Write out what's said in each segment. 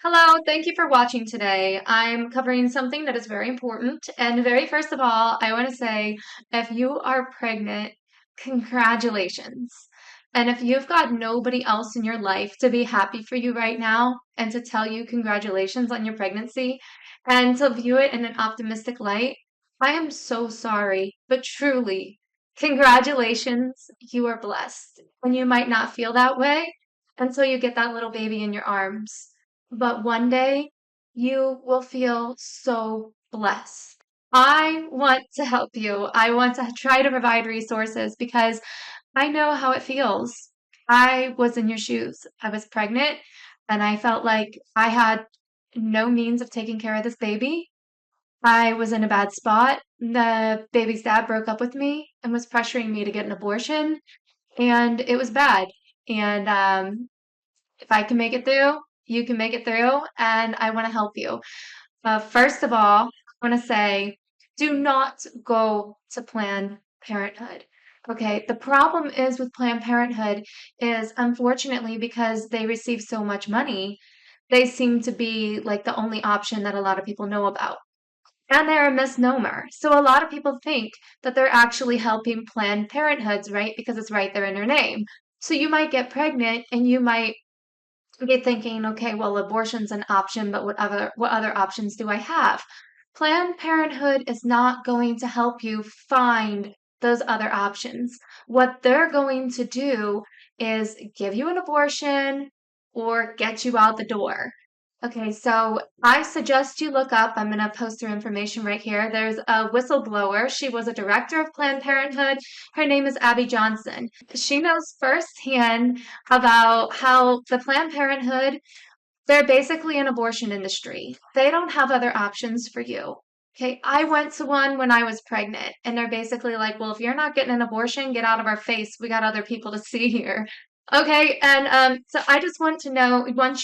Hello, thank you for watching today. I'm covering something that is very important. And very first of all, I want to say if you are pregnant, congratulations. And if you've got nobody else in your life to be happy for you right now and to tell you congratulations on your pregnancy and to view it in an optimistic light, I am so sorry, but truly, congratulations. You are blessed. And you might not feel that way until you get that little baby in your arms. But one day you will feel so blessed. I want to help you. I want to try to provide resources because I know how it feels. I was in your shoes. I was pregnant and I felt like I had no means of taking care of this baby. I was in a bad spot. The baby's dad broke up with me and was pressuring me to get an abortion, and it was bad. And if I can make it through, you can make it through, and I want to help you. First of all, I want to say do not go to Planned Parenthood. Okay, the problem is with Planned Parenthood is unfortunately because they receive so much money, they seem to be like the only option that a lot of people know about. And they're a misnomer. So a lot of people think that they're actually helping Planned Parenthoods, right? Because it's right there in their name. So you might get pregnant and you might be thinking, okay, well, abortion's an option, but what other options do I have? Planned Parenthood is not going to help you find those other options. What they're going to do is give you an abortion or get you out the door. Okay, so I suggest you look up, I'm going to post her information right here. There's a whistleblower. She was a director of Planned Parenthood. Her name is Abby Johnson. She knows firsthand about how the Planned Parenthood, they're basically an abortion industry. They don't have other options for you. Okay, I went to one when I was pregnant, and they're basically like, well, if you're not getting an abortion, get out of our face. We got other people to see here. Okay, and so I just want you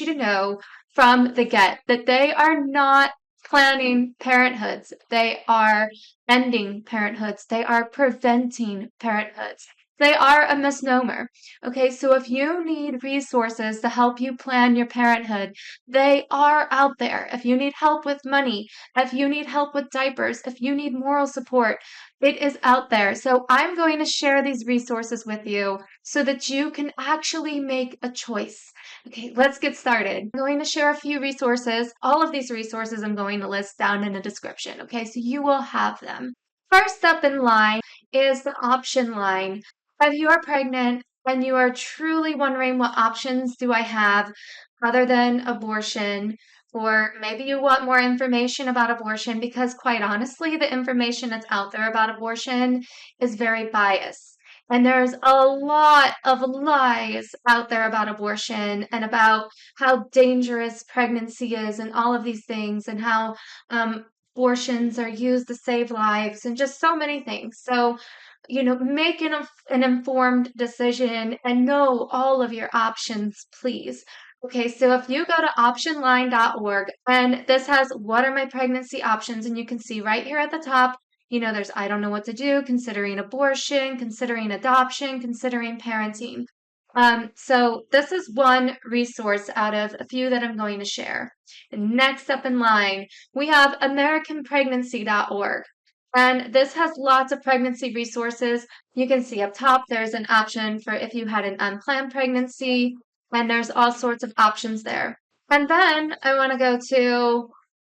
to know from the get that they are not planning parenthoods. They are ending parenthoods. They are preventing parenthoods. They are a misnomer. Okay, so if you need resources to help you plan your parenthood, they are out there. If you need help with money, if you need help with diapers, if you need moral support, it is out there. So I'm going to share these resources with you so that you can actually make a choice. Okay, let's get started. I'm going to share a few resources. All of these resources I'm going to list down in the description. Okay, so you will have them. First up in line is the option line. If you are pregnant and you are truly wondering what options do I have other than abortion, or maybe you want more information about abortion because, quite honestly, the information that's out there about abortion is very biased. And there's a lot of lies out there about abortion and about how dangerous pregnancy is and all of these things and how abortions are used to save lives and just so many things. So, make an informed decision and know all of your options, please. Okay, so if you go to optionline.org, and this has what are my pregnancy options, and you can see right here at the top, there's I don't know what to do, considering abortion, considering adoption, considering parenting. So this is one resource out of a few that I'm going to share. Next up in line, we have AmericanPregnancy.org. And this has lots of pregnancy resources. You can see up top there's an option for if you had an unplanned pregnancy, and there's all sorts of options there. And then I want to go to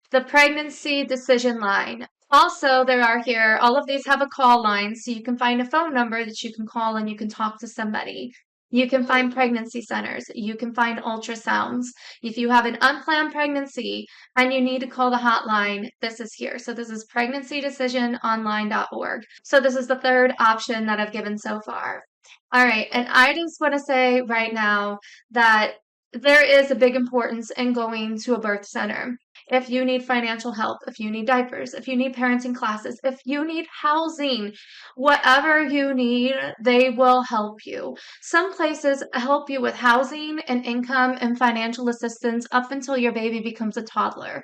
the pregnancy decision line. Also, there are here, all of these have a call line, so you can find a phone number that you can call and you can talk to somebody. You can find pregnancy centers. You can find ultrasounds. If you have an unplanned pregnancy and you need to call the hotline, this is here. So this is pregnancy decisiononline.org. So this is the third option that I've given so far. All right, and I just want to say right now that there is a big importance in going to a birth center. If you need financial help, if you need diapers, if you need parenting classes, if you need housing, whatever you need, they will help you. Some places help you with housing and income and financial assistance up until your baby becomes a toddler.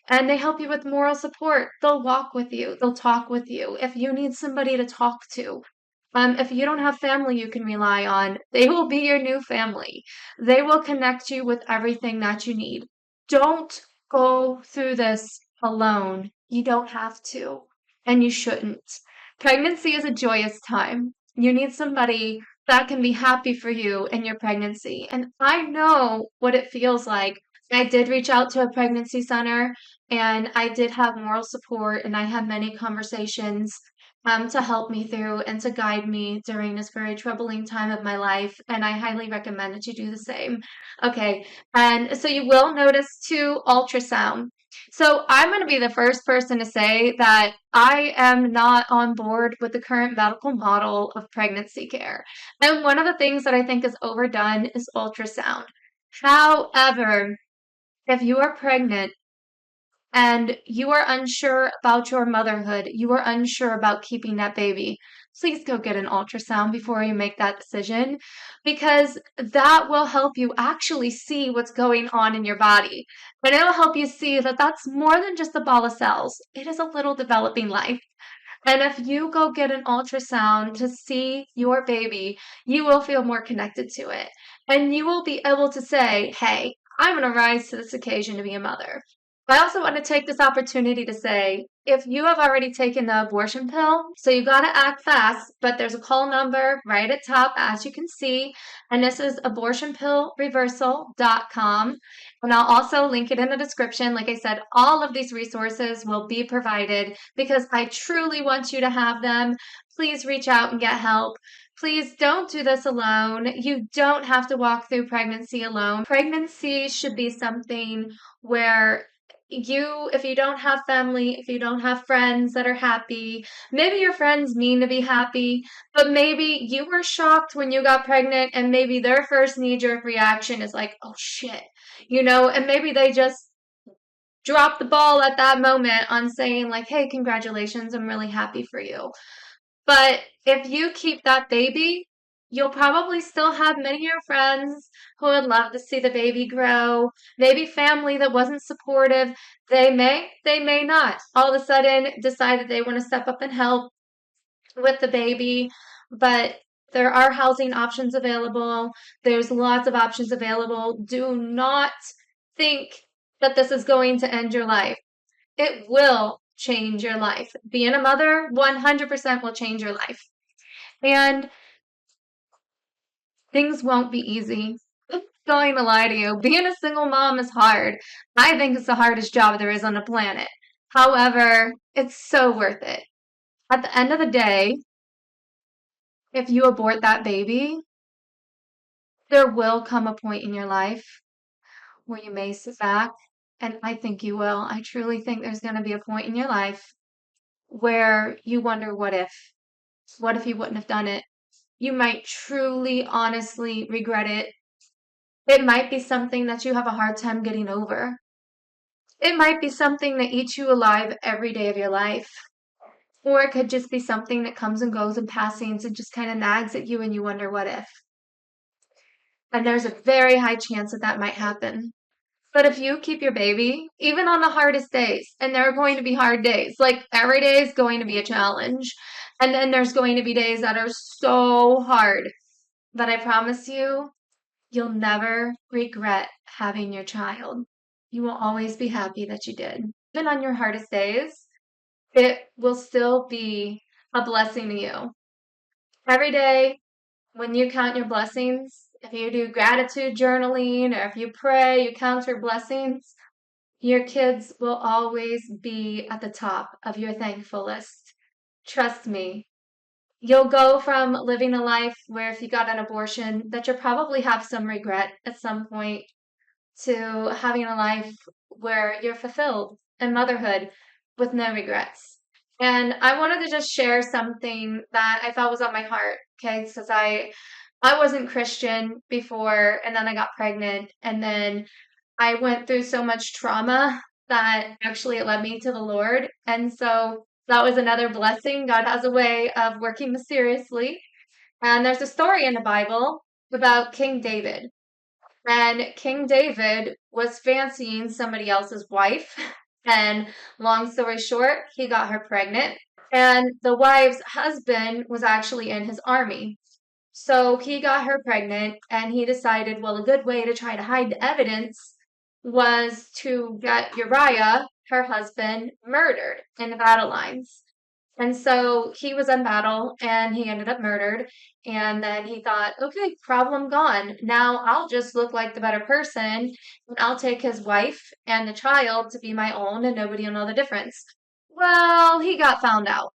And they help you with moral support. They'll walk with you, they'll talk with you. If you need somebody to talk to, if you don't have family you can rely on, they will be your new family. They will connect you with everything that you need. Don't go through this alone. You don't have to, and you shouldn't. Pregnancy is a joyous time. You need somebody that can be happy for you in your pregnancy. And I know what it feels like. I did reach out to a pregnancy center and I did have moral support and I had many conversations to help me through and to guide me during this very troubling time of my life. And I highly recommend that you do the same. Okay, and so you will notice too ultrasound. So I'm going to be the first person to say that I am not on board with the current medical model of pregnancy care. And one of the things that I think is overdone is ultrasound. However, if you are pregnant and you are unsure about your motherhood, you are unsure about keeping that baby, please go get an ultrasound before you make that decision because that will help you actually see what's going on in your body. And it'll help you see that that's more than just a ball of cells. It is a little developing life. And if you go get an ultrasound to see your baby, you will feel more connected to it. And you will be able to say, hey, I'm going to rise to this occasion to be a mother. I also want to take this opportunity to say, if you have already taken the abortion pill, so you got to act fast, but there's a call number right at top, as you can see, and this is abortionpillreversal.com. And I'll also link it in the description. Like I said, all of these resources will be provided because I truly want you to have them. Please reach out and get help. Please don't do this alone. You don't have to walk through pregnancy alone. Pregnancy should be something where if you don't have family, if you don't have friends that are happy, maybe your friends mean to be happy, but maybe you were shocked when you got pregnant and maybe their first knee-jerk reaction is like, oh shit, and maybe they just drop the ball at that moment on saying like, hey, congratulations, I'm really happy for you. But if you keep that baby, you'll probably still have many of your friends who would love to see the baby grow. Maybe family that wasn't supportive. They may not. All of a sudden decide that they want to step up and help with the baby. But there are housing options available. There's lots of options available. Do not think that this is going to end your life. It will change your life. Being a mother 100% will change your life. And things won't be easy. I'm not going to lie to you. Being a single mom is hard. I think it's the hardest job there is on the planet. However, it's so worth it. At the end of the day, if you abort that baby, there will come a point in your life where you may sit back, and I think you will. I truly think there's going to be a point in your life where you wonder, what if? What if you wouldn't have done it? You might truly, honestly regret it. It might be something that you have a hard time getting over. It might be something that eats you alive every day of your life. Or it could just be something that comes and goes in passings and just kind of nags at you and you wonder, what if? And there's a very high chance that that might happen. But if you keep your baby, even on the hardest days, and there are going to be hard days, like every day is going to be a challenge. And then there's going to be days that are so hard that I promise you, you'll never regret having your child. You will always be happy that you did. Even on your hardest days, it will still be a blessing to you. Every day, when you count your blessings, if you do gratitude journaling or if you pray, you count your blessings, your kids will always be at the top of your thankful list. Trust me. You'll go from living a life where if you got an abortion, that you'll probably have some regret at some point, to having a life where you're fulfilled in motherhood with no regrets. And I wanted to just share something that I felt was on my heart, okay? Because I wasn't Christian before, and then I got pregnant, and then I went through so much trauma that actually it led me to the Lord. And so that was another blessing. God has a way of working mysteriously. And there's a story in the Bible about King David. And King David was fancying somebody else's wife. And long story short, he got her pregnant. And the wife's husband was actually in his army. So he got her pregnant and he decided, well, a good way to try to hide the evidence was to get Uriah, her husband, murdered in the battle lines. And so he was in battle and he ended up murdered. And then he thought, okay, problem gone. Now I'll just look like the better person and I'll take his wife and the child to be my own and nobody will know the difference. Well, he got found out.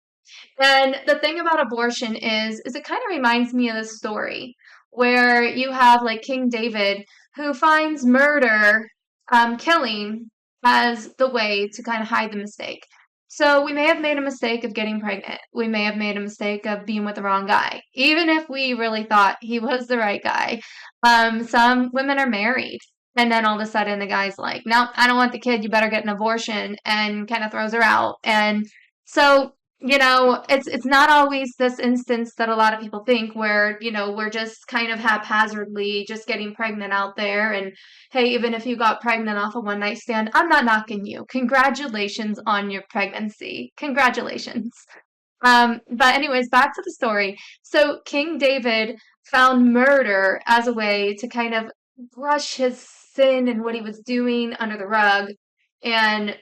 And the thing about abortion is it kind of reminds me of this story where you have like King David who finds murder, killing as the way to kind of hide the mistake. So we may have made a mistake of getting pregnant. We may have made a mistake of being with the wrong guy, even if we really thought he was the right guy. Some women are married. And then all of a sudden the guy's like, no, I don't want the kid. You better get an abortion and kind of throws her out. And so it's not always this instance that a lot of people think where, we're just kind of haphazardly just getting pregnant out there. And hey, even if you got pregnant off a one night stand, I'm not knocking you. Congratulations on your pregnancy. Congratulations. But anyways, back to the story. So King David found murder as a way to kind of brush his sin and what he was doing under the rug. And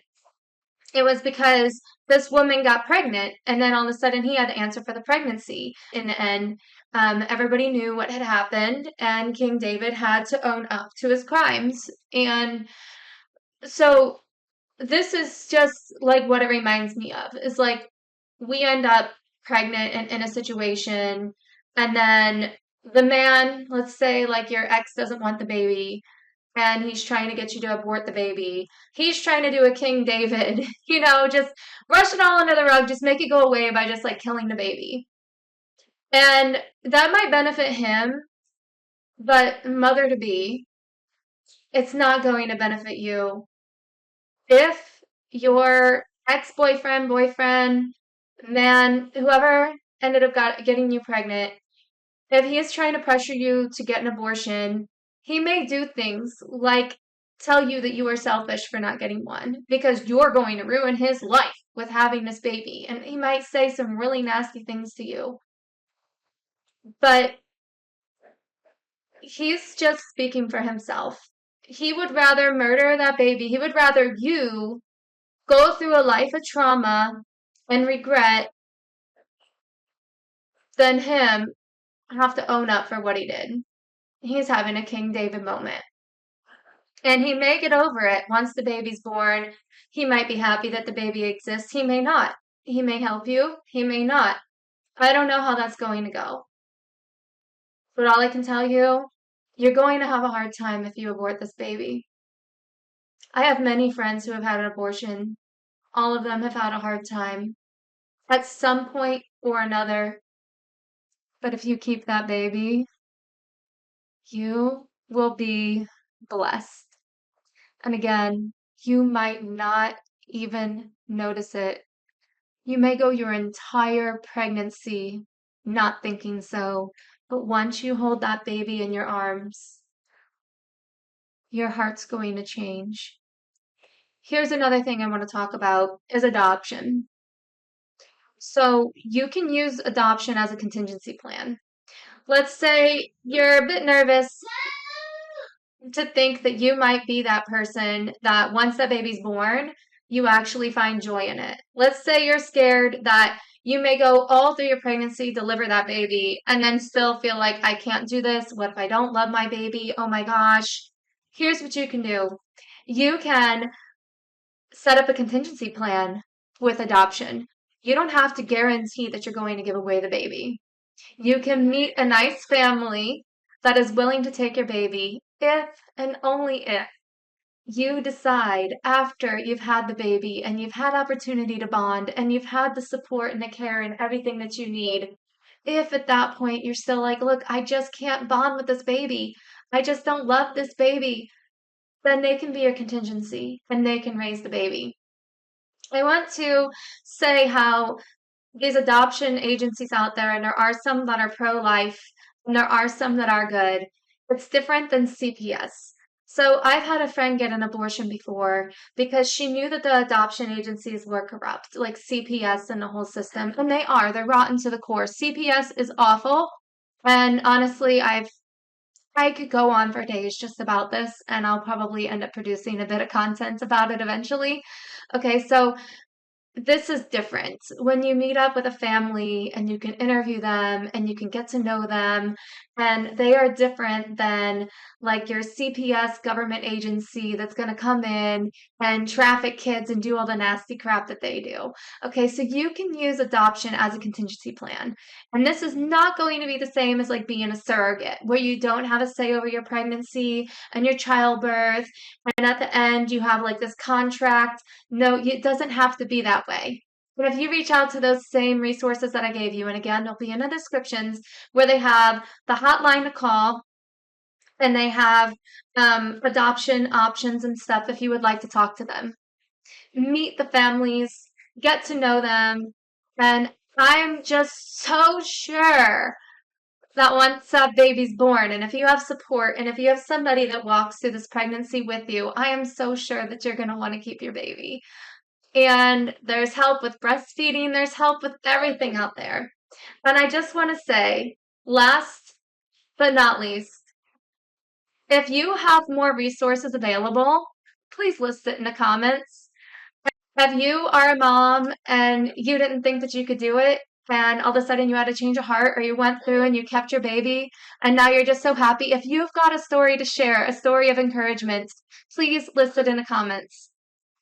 it was because this woman got pregnant, and then all of a sudden he had to answer for the pregnancy. In the end, everybody knew what had happened, and King David had to own up to his crimes. And so this is just like what it reminds me of. Is like we end up pregnant and in a situation, and then the man, let's say like your ex doesn't want the baby, and he's trying to get you to abort the baby. He's trying to do a King David, just brush it all under the rug, just make it go away by just like killing the baby. And that might benefit him, but mother to be, it's not going to benefit you. If your ex-boyfriend, boyfriend, man, whoever ended up getting you pregnant, if he is trying to pressure you to get an abortion, he may do things like tell you that you are selfish for not getting one because you're going to ruin his life with having this baby. And he might say some really nasty things to you. But he's just speaking for himself. He would rather murder that baby. He would rather you go through a life of trauma and regret than him have to own up for what he did. He's having a King David moment. And he may get over it once the baby's born. He might be happy that the baby exists. He may not. He may help you. He may not. I don't know how that's going to go. But all I can tell you, you're going to have a hard time if you abort this baby. I have many friends who have had an abortion. All of them have had a hard time at some point or another. But if you keep that baby, you will be blessed. And again, you might not even notice it. You may go your entire pregnancy not thinking so, but once you hold that baby in your arms, your heart's going to change. Here's another thing I want to talk about is adoption. So you can use adoption as a contingency plan. Let's say you're a bit nervous to think that you might be that person that once that baby's born, you actually find joy in it. Let's say you're scared that you may go all through your pregnancy, deliver that baby, and then still feel like, I can't do this. What if I don't love my baby? Oh my gosh. Here's what you can do. You can set up a contingency plan with adoption. You don't have to guarantee that you're going to give away the baby. You can meet a nice family that is willing to take your baby if and only if you decide after you've had the baby and you've had opportunity to bond and you've had the support and the care and everything that you need. If at that point you're still like, look, I just can't bond with this baby. I just don't love this baby. Then they can be your contingency and they can raise the baby. I want to say how these adoption agencies out there, and there are some that are pro-life, and there are some that are good. It's different than CPS. So I've had a friend get an abortion before because she knew that the adoption agencies were corrupt, like CPS and the whole system. And they are. They're rotten to the core. CPS is awful. And honestly, I've I could go on for days just about this, and I'll probably end up producing a bit of content about it eventually. Okay, so this is different. When you meet up with a family and you can interview them and you can get to know them, and they are different than like your CPS government agency that's going to come in and traffic kids and do all the nasty crap that they do. Okay, so you can use adoption as a contingency plan. And this is not going to be the same as like being a surrogate, where you don't have a say over your pregnancy and your childbirth. And at the end, you have like this contract. No, it doesn't have to be that way. But if you reach out to those same resources that I gave you, and again, they'll be in the descriptions where they have the hotline to call and they have adoption options and stuff if you would like to talk to them. Meet the families, get to know them, and I'm just so sure that once that baby's born, and if you have support, and if you have somebody that walks through this pregnancy with you, I am so sure that you're going to want to keep your baby. And there's help with breastfeeding, there's help with everything out there. And I just want to say, last but not least, if you have more resources available, please list it in the comments. If you are a mom and you didn't think that you could do it, and all of a sudden you had a change of heart, or you went through and you kept your baby, and now you're just so happy, if you've got a story to share, a story of encouragement, please list it in the comments.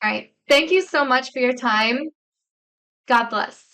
All right. Thank you so much for your time. God bless.